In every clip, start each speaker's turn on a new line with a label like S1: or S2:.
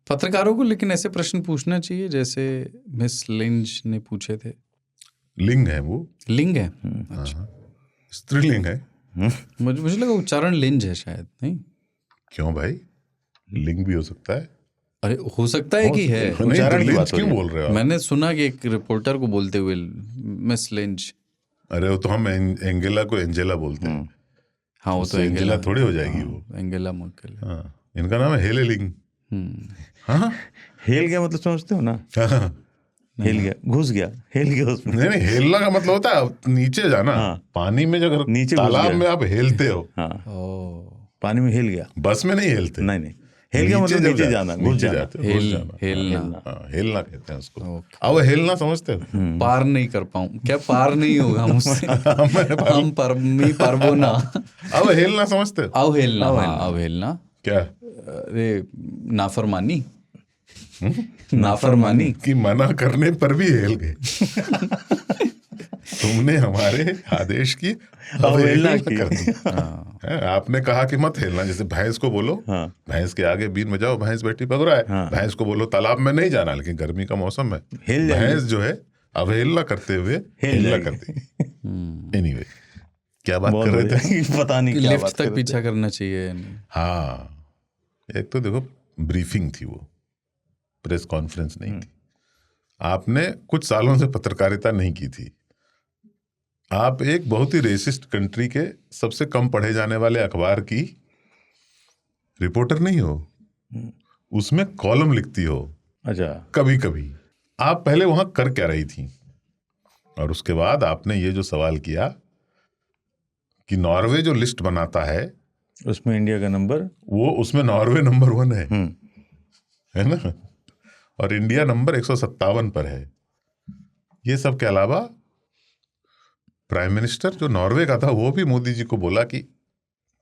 S1: पत्रकारों को लेकिन ऐसे प्रश्न पूछना चाहिए जैसे मिस लिंच ने पूछे थे।
S2: लिंग है वो,
S1: लिंग है।
S2: अच्छा, स्त्रीलिंग है।
S1: मुझे लगा उच्चारण लिंज है शायद। नहीं
S2: क्यों भाई, लिंग भी हो सकता है।
S1: अरे हो सकता है कि है।
S2: उच्चारण की बात क्यों बोल रहे हो?
S1: मैंने सुना कि एक रिपोर्टर को बोलते हुए मिस लिंच।
S2: अरे वो तो हम एंजेला को एंजेला बोलते हैं।
S1: हाँ वो तो
S2: एंजेला थोड़ी हो जाएगी वो।
S1: Angela Merkel.
S2: हाँ, इनका नाम है हेले लिंग। हाँ,
S3: हेल गया मतलब समझते हो ना?
S2: हाँ।
S3: हेल गया, घुस गया, हेल गया उसमें।
S2: नहीं, हेलना का मतलब होता है नीचे जाना। पानी में जो अगर
S3: नीचे
S2: तालाब में आप हेलते हो,
S3: हाँ, पानी में हिल गया।
S2: बस में नहीं हेलते।
S3: नहीं, हेल गया मतलब नीचे जाना, घुस जाना।
S2: हेलना कहते हैं उसको। अब हेलना समझते हो?
S1: पार नहीं कर पाऊं क्या? पार नहीं होगा मुझसे। हम पारबो ना।
S2: अब हेलना समझते हो?
S1: अवहेलना
S2: क्या?
S1: अरे नाफरमानी। नाफरमानी
S2: कि मना करने पर भी हेल गए। तुमने हमारे आदेश की अवहेलना कर दी। आपने कहा कि मत हेलना, जैसे भैंस को बोलो भैंस के आगे बीन में जाओ, भैंस बैठी पक रहा है। भैंस को बोलो तालाब में नहीं जाना, लेकिन गर्मी का मौसम है, भैंस जो है अवहेलना करते हुए हेलना करती। एनीवे, क्या बात कर रहे थे?
S3: पता नहीं,
S1: लिफ्ट तक पीछा करना चाहिए।
S2: हाँ, एक तो देखो ब्रीफिंग थी, वो प्रेस कॉन्फ्रेंस नहीं थी। आपने कुछ सालों से पत्रकारिता नहीं की थी। आप एक बहुत ही रेसिस्ट कंट्री के सबसे कम पढ़े जाने वाले अखबार की रिपोर्टर नहीं हो, उसमें कॉलम लिखती हो।
S3: अच्छा,
S2: कभी कभी आप पहले वहां कर क्या रही थी? और उसके बाद आपने ये जो सवाल किया कि नॉर्वे जो लिस्ट बनाता है
S3: उसमें इंडिया का नंबर,
S2: वो उसमें नॉर्वे नंबर 1 है ना, और इंडिया नंबर 157 पर है। ये सब के अलावा प्राइम मिनिस्टर जो नॉर्वे का था वो भी मोदी जी को बोला कि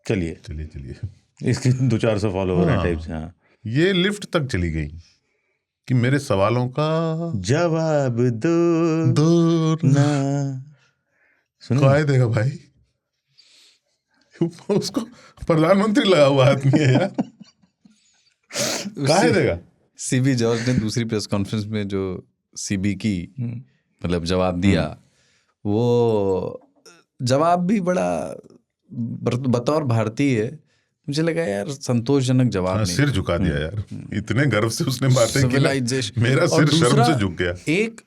S3: चलिए
S2: चलिए चलिए,
S3: इसके 200-400 फॉलोवर हैं टाइप से। हाँ,
S2: ये लिफ्ट तक चली गई कि मेरे सवालों का
S3: जवाब दो ना।
S2: कौन देगा भाई? उसको प्रधानमंत्री लगा हुआ आदमी है यार, कहाँ देगा?
S1: सीबी जॉर्ज ने दूसरी प्रेस कॉन्फ्रेंस में जो सीबी की मतलब जवाब दिया, वो जवाब भी बड़ा बतौर भारतीय मुझे लगा यार संतोषजनक जवाब नहीं।
S2: सिर झुका दिया यार, इतने गर्व से उसने बातें की, मेरा सिर शर्म से झुक गया।
S1: एक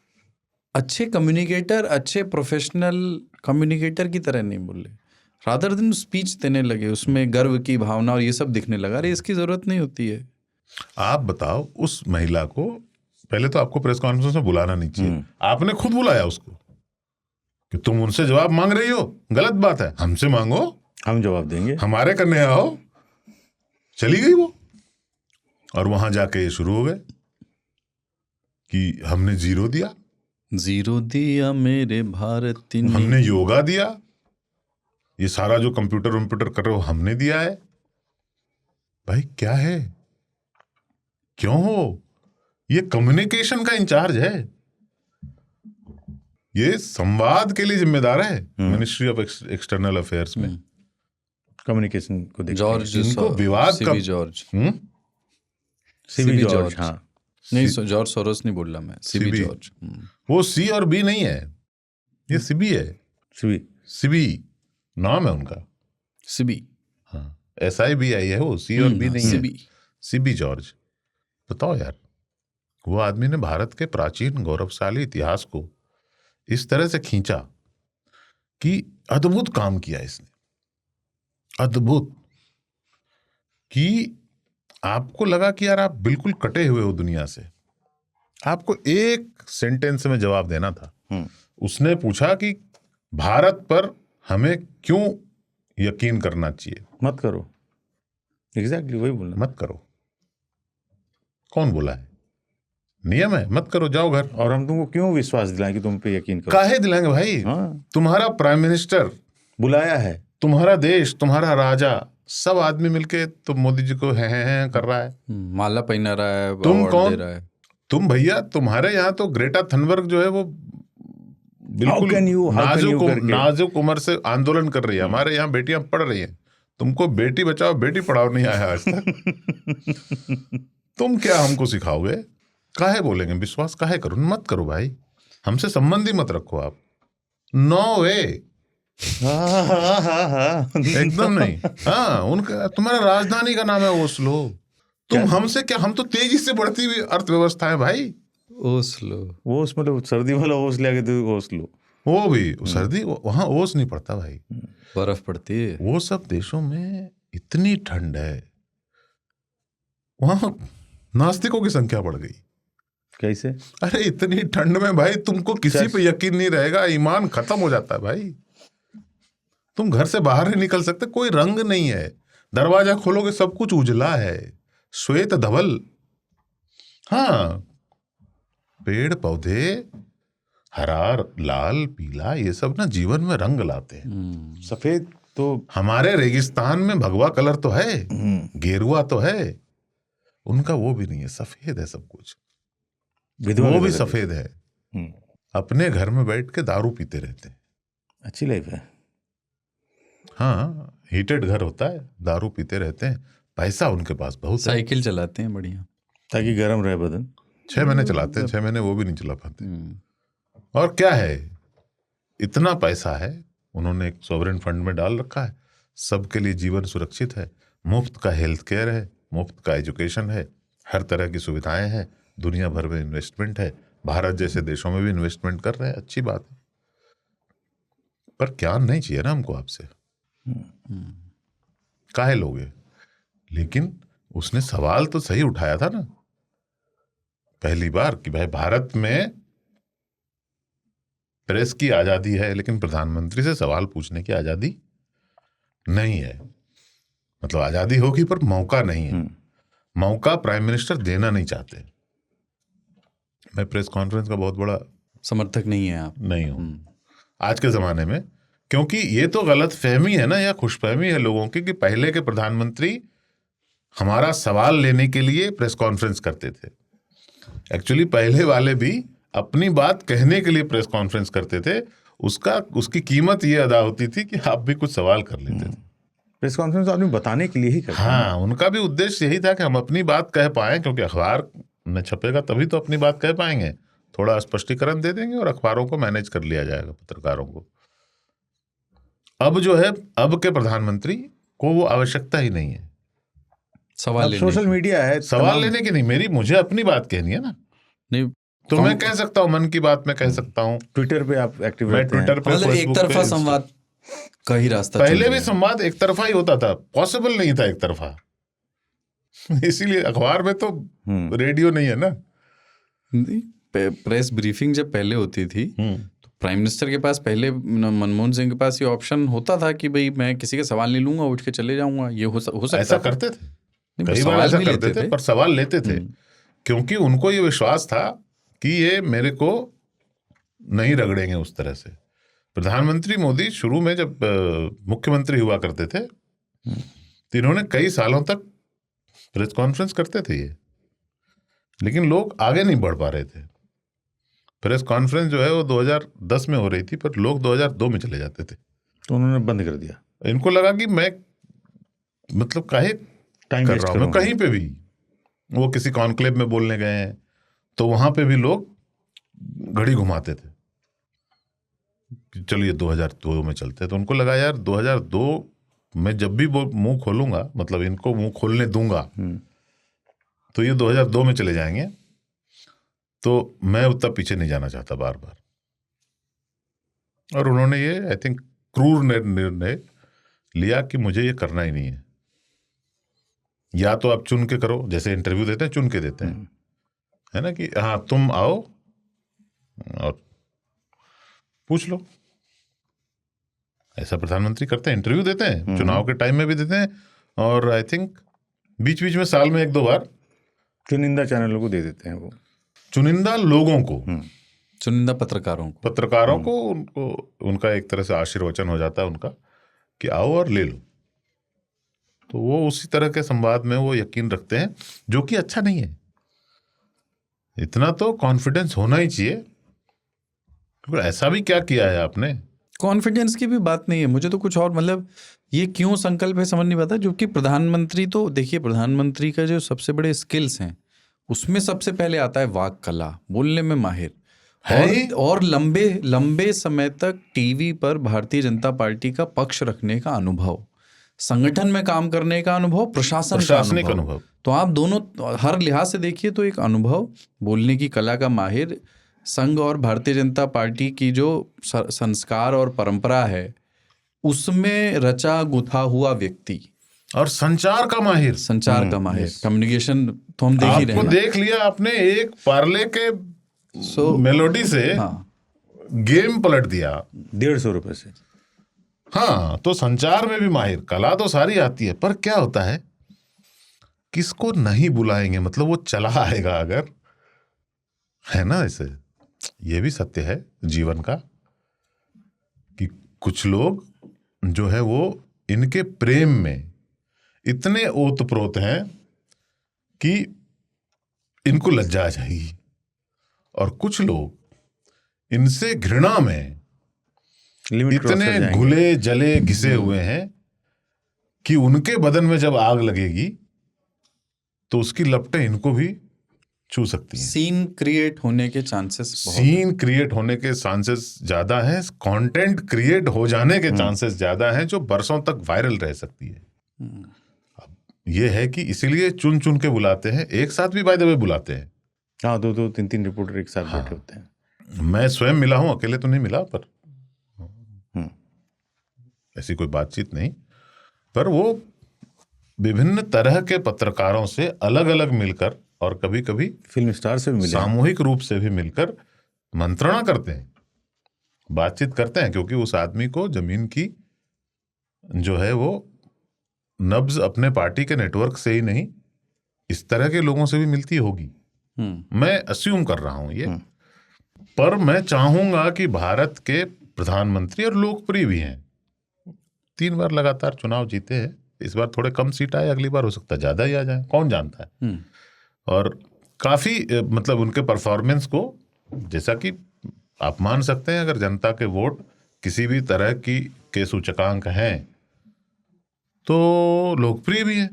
S1: अच्छे कम्युनिकेटर, अच्छे प्रोफेशनल कम्युनिकेटर की तरह नहीं बोले, रादर दिन स्पीच देने लगे, उसमें गर्व की भावना और ये सब दिखने लगा। अरे इसकी जरूरत नहीं होती है।
S2: आप बताओ, उस महिला को पहले तो आपको प्रेस कॉन्फ्रेंस में बुलाना नहीं चाहिए, आपने खुद बुलाया उसको कि तुम उनसे जवाब मांग रही हो, गलत बात है, हमसे मांगो, हम
S3: जवाब देंगे,
S2: हमारे करने आओ। चली गई वो, और वहां जाके ये शुरू हो गए कि हमने जीरो दिया मेरे भारत ने, हमने योगा दिया, ये सारा जो कंप्यूटर कर रहे हो हमने दिया है। भाई क्या है, क्यों हो? ये कम्युनिकेशन का इंचार्ज है, ये संवाद के लिए जिम्मेदार है मिनिस्ट्री ऑफ एक्सटर्नल अफेयर्स में,
S3: कम्युनिकेशन को
S1: जॉर्ज,
S2: इनको विवाद का
S1: सीबी जॉर्ज, हाँ नहीं जॉर्ज सोरोस नहीं बोल रहा मैं, सीबी जॉर्ज।
S2: वो सी और बी नहीं है, ये सीबी है। सीबी नाम है उनका,
S1: सीबी,
S2: हाँ, SIBI है वो, सी और बी नहीं है, सीबी जॉर्ज। बताओ यार, वो आदमी ने भारत के प्राचीन गौरवशाली इतिहास को इस तरह से खींचा कि अद्भुत काम किया इसने, अद्भुत, कि आपको लगा कि यार आप बिल्कुल कटे हुए हो दुनिया से, आपको एक सेंटेंस में जवाब देना था। उसने पूछा कि भारत पर हमें क्यों यकीन करना चाहिए?
S3: मत करो, एग्जैक्टली वही बोलना,
S2: मत करो। कौन बोला है? नियम है, मत करो, जाओ घर।
S3: और हम तुमको क्यों विश्वास दिलाएं कि तुम पे यकीन करो?
S2: काहे दिलाएंगे भाई? तुम्हारा प्राइम मिनिस्टर
S3: बुलाया है,
S2: तुम्हारा देश, तुम्हारा राजा, सब आदमी मिलके तो मोदी जी को है कर रहा है,
S1: माला पहना रहा है,
S2: तुम कौन?
S1: दे रहा है। तुम
S2: भैया, तुम्हारे यहाँ तो ग्रेटा थनबर्ग जो है वो बिल्कुल नाजुक उम्र से आंदोलन कर रही है, हमारे यहाँ बेटियां पढ़ रही हैं, तुमको बेटी बचाओ बेटी पढ़ाओ नहीं आया आज तक। तुम क्या हमको सिखाओगे? काहे बोलेंगे? विश्वास काहे करो? मत करो भाई, हमसे संबंध ही मत रखो आप। नो वे, एकदम नहीं। हाँ, उनका, तुम्हारा राजधानी का नाम है ओस्लो। तुम हमसे क्या, हम तो तेजी से बढ़ती हुई अर्थव्यवस्था है भाई।
S1: ओस्लो,
S3: ओस मतलब सर्दी वाला ओस ले आके दे, ओस्लो।
S2: वो भी सर्दी, वहां ओस नहीं पड़ता भाई,
S1: बर्फ पड़ती है।
S2: वो सब देशों में इतनी ठंड है, वहां नास्तिकों की संख्या बढ़ गई।
S3: कैसे?
S2: अरे इतनी ठंड में भाई तुमको किसी पे यकीन नहीं रहेगा, ईमान खत्म हो जाता है भाई। तुम घर से बाहर नहीं निकल सकते, कोई रंग नहीं है, दरवाजा खोलोगे सब कुछ उजला है, श्वेत धवल। हाँ, पेड़ पौधे हरा, लाल, पीला, ये सब ना जीवन में रंग लाते हैं।
S3: सफेद तो
S2: हमारे रेगिस्तान में भगवा कलर तो है, गेरुआ तो है, उनका वो भी नहीं है, सफेद है सब कुछ। वो भी सफेद है, अपने घर में बैठ के दारू पीते रहते हैं।
S3: अच्छी लाइफ है।
S2: हाँ, हीटेड घर होता है, दारू पीते रहते हैं, पैसा उनके पास बहुत है,
S1: साइकिल चलाते हैं बढ़िया,
S3: ताकि गर्म रहे बदन।
S2: 6 महीने चलाते हैं, 6 महीने वो भी नहीं चला पाते। और क्या है, इतना पैसा है, उन्होंने एक सॉवरेन फंड में डाल रखा है, सबके लिए जीवन सुरक्षित है, मुफ्त का हेल्थ केयर है, मुफ्त का एजुकेशन है, हर तरह की सुविधाएं हैं, दुनिया भर में इन्वेस्टमेंट है, भारत जैसे देशों में भी इन्वेस्टमेंट कर रहे हैं, अच्छी बात है। पर ज्ञान नहीं चाहिए ना हमको आपसे, काहे लोगे? लेकिन उसने सवाल तो सही उठाया था ना पहली बार कि भाई भारत में प्रेस की आजादी है, लेकिन प्रधानमंत्री से सवाल पूछने की आजादी नहीं है। मतलब आजादी होगी पर मौका नहीं है, मौका प्राइम मिनिस्टर देना नहीं चाहते। मैं प्रेस कॉन्फ्रेंस का बहुत बड़ा
S1: समर्थक नहीं है आप?
S2: नहीं हूं आज के जमाने में, क्योंकि ये तो गलत फहमी है ना, या खुशफहमी है लोगों की कि पहले के प्रधानमंत्री हमारा सवाल लेने के लिए प्रेस कॉन्फ्रेंस करते थे। एक्चुअली पहले वाले भी अपनी बात कहने के लिए प्रेस कॉन्फ्रेंस करते थे, उसकी कीमत ये अदा होती थी कि आप भी कुछ सवाल कर लेते थे।
S3: प्रेस कॉन्फ्रेंस आदमी बताने के लिए ही करता है।
S2: हाँ, उनका भी उद्देश्य यही था कि हम अपनी बात कह पाएं, क्योंकि अखबार में छपेगा तभी तो अपनी बात कह पाएंगे, थोड़ा स्पष्टीकरण दे देंगे और अखबारों को मैनेज कर लिया जाएगा, पत्रकारों को। अब जो है, अब के प्रधानमंत्री को वो आवश्यकता ही नहीं है
S1: सवाल लेने
S3: सोशल मीडिया है,
S2: सवाल लेने की नहीं, मुझे अपनी बात कहनी है ना।
S1: नहीं
S2: तो मैं कह सकता हूँ, मन की बात मैं कह सकता हूँ,
S3: ट्विटर पे आप एक्टिव
S2: मैं
S3: रहते हैं।
S2: ट्विटर पे,
S1: मतलब एक
S2: फेसबुक
S1: तरफा
S2: पे,
S1: संवाद का ही रास्ता चुन
S2: पहले भी
S1: लिया।
S2: संवाद एक तरफा ही होता था, पॉसिबल नहीं था एक तरफा। इसीलिए अखबार में तो रेडियो नहीं है ना।
S1: प्रेस ब्रीफिंग जब पहले होती थी तो प्राइम मिनिस्टर के पास, पहले मनमोहन सिंह के पास ये ऑप्शन होता था कि भाई मैं किसी का सवाल नहीं लूंगा, उठ के चले जाऊंगा, ये हो सकता
S2: ऐसा
S1: था।
S2: करते थे,
S1: नहीं,
S2: कई बार
S1: सवाल
S2: ऐसा
S1: भी
S2: करते
S1: लेते
S2: थे, पर सवाल लेते थे, क्योंकि उनको ये विश्वास था कि ये मेरे को नहीं रगड़ेंगे उस तरह से। प्रधानमंत्री मोदी शुरू में जब मुख्यमंत्री हुआ करते थे तो इन्होंने कई सालों तक प्रेस कॉन्फ्रेंस करते थे ये, लेकिन लोग आगे नहीं बढ़ पा रहे थे। प्रेस कॉन्फ्रेंस जो है वो 2010 में हो रही थी, पर लोग 2002 में चले जाते थे,
S3: तो उन्होंने बंद कर दिया।
S2: इनको लगा कि मैं मतलब काहे
S3: टाइम
S2: कर रहा हूँ, मैं कहीं पे भी, वो किसी कॉन्क्लेव में बोलने गए हैं तो वहां पे भी लोग घड़ी घुमाते थे कि चलिए 2002 में चलते। तो उनको लगा यार 2002 में जब भी वो मुंह खोलूंगा, मतलब इनको मुंह खोलने दूंगा तो ये 2002 में चले जाएंगे, तो मैं उतना पीछे नहीं जाना चाहता बार बार। और उन्होंने ये आई थिंक क्रूर निर्णय लिया कि मुझे ये करना ही नहीं है। या तो आप चुन के करो, जैसे इंटरव्यू देते हैं चुन के देते हैं, है ना, कि हाँ तुम आओ और पूछ लो। ऐसा प्रधानमंत्री करते हैं, इंटरव्यू देते हैं, चुनाव के टाइम में भी देते हैं, और आई थिंक बीच बीच में साल में 1-2 बार
S3: चुनिंदा चैनलों को दे देते हैं, वो
S2: चुनिंदा लोगों को,
S1: चुनिंदा पत्रकारों
S2: को उनको उनका एक तरह से आशीर्वचन हो जाता है उनका कि आओ और ले लो। तो वो उसी तरह के संवाद में वो यकीन रखते हैं, जो कि अच्छा नहीं है। इतना तो कॉन्फिडेंस होना ही चाहिए, क्योंकि ऐसा भी क्या किया है आपने।
S1: कॉन्फिडेंस की भी बात नहीं है, मुझे तो कुछ और, मतलब ये क्यों संकल्प है समझ नहीं पाता। जो कि प्रधानमंत्री, तो देखिए प्रधानमंत्री का जो सबसे बड़े स्किल्स हैं उसमें सबसे पहले आता है वाक कला, बोलने में माहिर,
S2: है ही।
S1: और लंबे समय तक टीवी पर भारतीय जनता पार्टी का पक्ष रखने का अनुभव, संगठन में काम करने का अनुभव,
S2: प्रशासनिक अनुभव।
S1: तो आप दोनों हर लिहाज से देखिए तो एक अनुभव, बोलने की कला का माहिर, संघ और भारतीय जनता पार्टी की जो संस्कार और परंपरा है उसमें रचा गुथा हुआ व्यक्ति,
S2: और संचार का माहिर,
S1: कम्युनिकेशन तो हम देख ही रहे
S2: आपको
S1: हैं।
S2: देख लिया आपने, एक पार्ले के मेलोडी से गेम पलट दिया
S3: 150 रुपए से।
S2: हाँ, तो संचार में भी माहिर, कला तो सारी आती है, पर क्या होता है, किसको नहीं बुलाएंगे, मतलब वो चला आएगा अगर, है ना। ऐसे ये भी सत्य है जीवन का कि कुछ लोग जो है वो इनके प्रेम में इतने ओतप्रोत हैं कि इनको लज्जा आ जाएगी, और कुछ लोग इनसे घृणा में इतने घुले जले घिसे हुए हैं कि उनके बदन में जब आग लगेगी तो उसकी लपटें इनको भी छू सकती हैं।
S1: सीन क्रिएट होने के चांसेस
S2: ज्यादा हैं, कंटेंट क्रिएट हो जाने के चांसेस ज्यादा हैं, जो बरसों तक वायरल रह सकती है। अब ये है कि इसीलिए चुन चुन के बुलाते हैं, एक साथ भी बाय द वे बुलाते हैं।
S3: हाँ, 2-2, 3-3 रिपोर्टर एक साथ बैठे होते हैं।
S2: मैं स्वयं मिला हूं, अकेले तो नहीं मिला, पर ऐसी कोई बातचीत नहीं, पर वो विभिन्न तरह के पत्रकारों से अलग अलग मिलकर, और कभी कभी
S3: फिल्म स्टार से भी मिले,
S2: सामूहिक रूप से भी मिलकर मंत्रणा करते हैं, बातचीत करते हैं, क्योंकि उस आदमी को जमीन की जो है वो नब्ज अपने पार्टी के नेटवर्क से ही नहीं, इस तरह के लोगों से भी मिलती होगी। मैं अस्यूम कर रहा हूं ये, पर मैं चाहूंगा कि भारत के प्रधानमंत्री, और लोकप्रिय भी हैं, 3 बार लगातार चुनाव जीते हैं, इस बार थोड़े कम सीट आए, अगली बार हो सकता है ज्यादा ही आ जाए, कौन जानता है। और काफी मतलब उनके परफॉर्मेंस को, जैसा कि आप मान सकते हैं, अगर जनता के वोट किसी भी तरह के सूचकांक हैं तो लोकप्रिय भी है।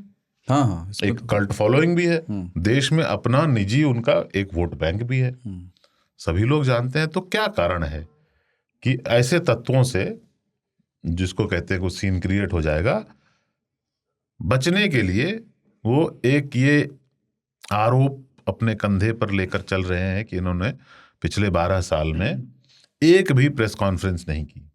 S1: हाँ,
S2: एक कल्ट फॉलोइंग भी है, देश में अपना निजी उनका एक वोट बैंक भी है, सभी लोग जानते हैं। तो क्या कारण है कि ऐसे तत्वों से, जिसको कहते हैं कि सीन क्रिएट हो जाएगा, बचने के लिए वो एक ये आरोप अपने कंधे पर लेकर चल रहे हैं कि इन्होंने पिछले 12 साल में एक भी प्रेस कॉन्फ्रेंस नहीं की।